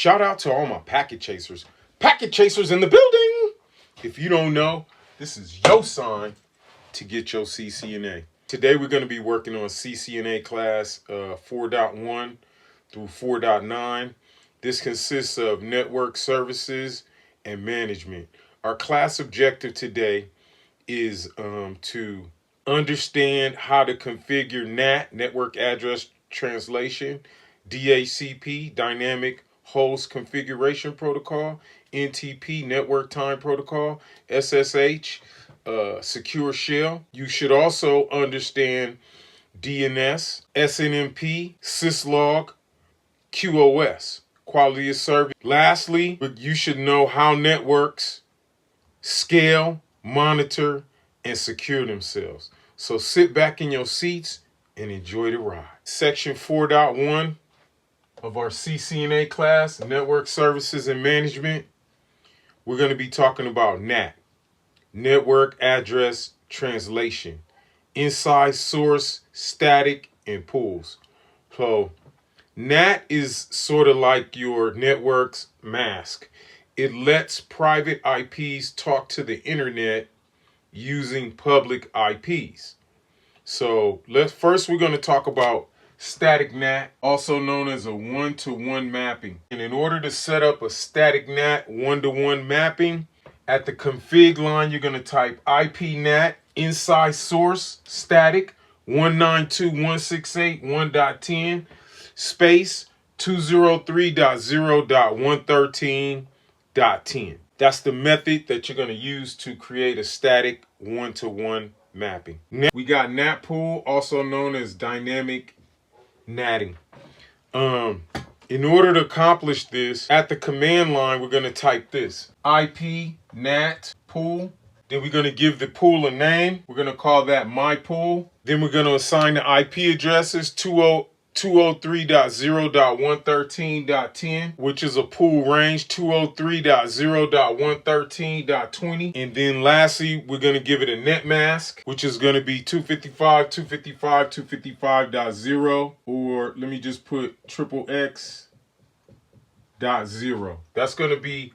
Shout out to all my packet chasers. Packet chasers in the building. If you don't know, this is your sign to get your CCNA. Today we're going to be working on CCNA Class 4.1 through 4.9. This consists of network services and management. Our class objective today is to understand how to configure NAT, Network Address Translation, DHCP, Dynamic Host Configuration Protocol, NTP, Network Time Protocol, SSH, Secure Shell. You should also understand DNS, SNMP, syslog, QoS, quality of service. Lastly, you should know how networks scale, monitor, and secure themselves. So sit back in your seats and enjoy the ride. Section 4.1 of our CCNA class, Network Services and Management, we're going to be talking about NAT, Network Address Translation, inside source, static, and pools. So NAT is sort of like your network's mask. It lets private IPs talk to the internet using public IPs. So first we're going to talk about static NAT, also known as a one-to-one mapping. And in order to set up a static NAT one-to-one mapping, at the config line, you're going to type IP NAT inside source static 192.168.1.10 space 203.0.113.10. That's the method that you're going to use to create a static one-to-one mapping. Next, we got NAT pool, also known as dynamic natting. In order to accomplish this, at the command line, we're going to type this: IP NAT pool. Then we're going to give the pool a name. We're going to call that my pool. Then we're going to assign the IP addresses 203.0.113.10, which is a pool range, 203.0.113.20. And then lastly, we're going to give it a net mask, which is going to be 255.255.255.0, or let me just put XXX.0. That's going to be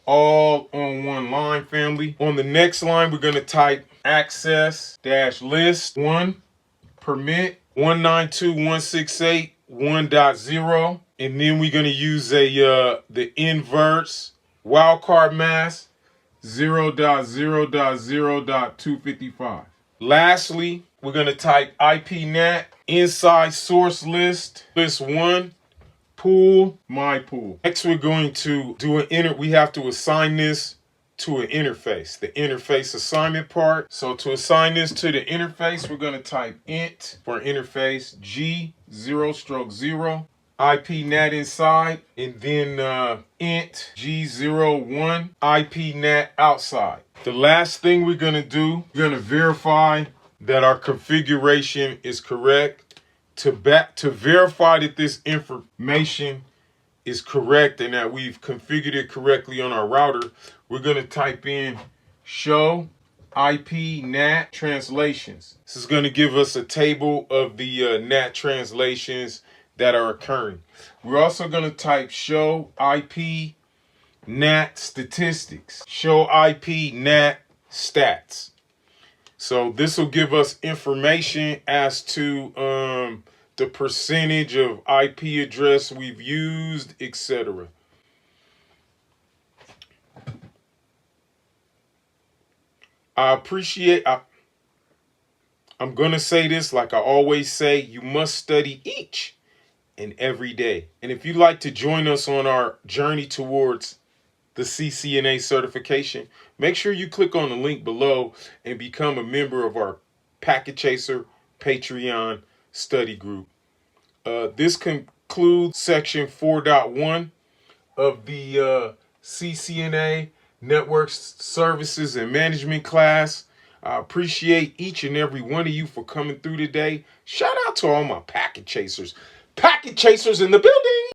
all on one line, family. On the next line, we're going to type access-list 1 permit 192.168.1.0, and then we're going to use the inverse wildcard mask 0.0.0.255. Lastly, we're going to type IP NAT inside source list 1 pool my pool. Next, we're going to do we have to assign this to an interface, the interface assignment part. So to assign this to the interface, we're going to type int for interface G0/0 IP NAT inside, and then int G01 IP NAT outside. The last thing we're going to do, we're going to verify that our configuration is correct. To verify that this information is correct and that we've configured it correctly on our router, we're going to type in show IP NAT translations. This is going to give us a table of the NAT translations that are occurring. We're also going to type show IP NAT statistics, show IP NAT stats. So this will give us information as to the percentage of IP address we've used, etc. I'm going to say this like I always say: you must study each and every day. And if you'd like to join us on our journey towards the CCNA certification, make sure you click on the link below and become a member of our Packet Chaser Patreon study group. This concludes section 4.1 of the CCNA Network Services and Management class. I appreciate each and every one of you for coming through today. Shout out to all my packet chasers. Packet chasers in the building.